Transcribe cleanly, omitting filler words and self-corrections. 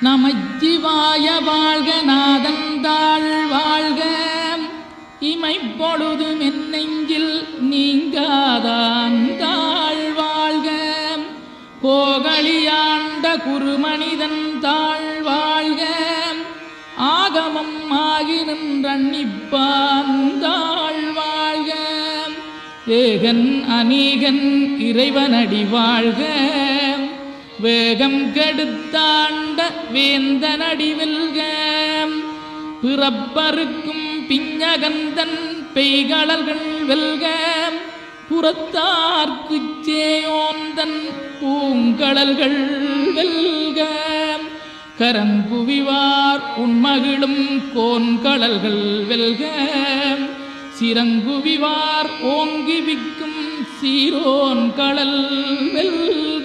நமச்சிவாய வாழ்க நாதந்தாள் வாழ்க இமைப்பொழுது மென்னெஞ்சில் நீங்காதாந்தாள் வாழ்க கோகலியாண்ட குருமனிதன் தாழ் வாழ்க ஆகமம் ஆகி நின்றன்னிப்பாந்தாள் வாழ்க ஏகன் அநீகன் இறைவனடி வாழ்க வேகம் கெடுத்தாண்ட வேந்தனடி வெல்க பிறப்பருக்கும் பிஞகந்தன் பெய்களர்கள் வெல்க புறத்தார்க்குச் சேயோந்தன் பூங்கடல்கள் வெல்க கரங்குவிவார் உண்மகிழும் கோன்கடல்கள் வெல்க சிறங்குவிவார் ஓங்கி விக்கும் சீரோன் கடல் வெல்க.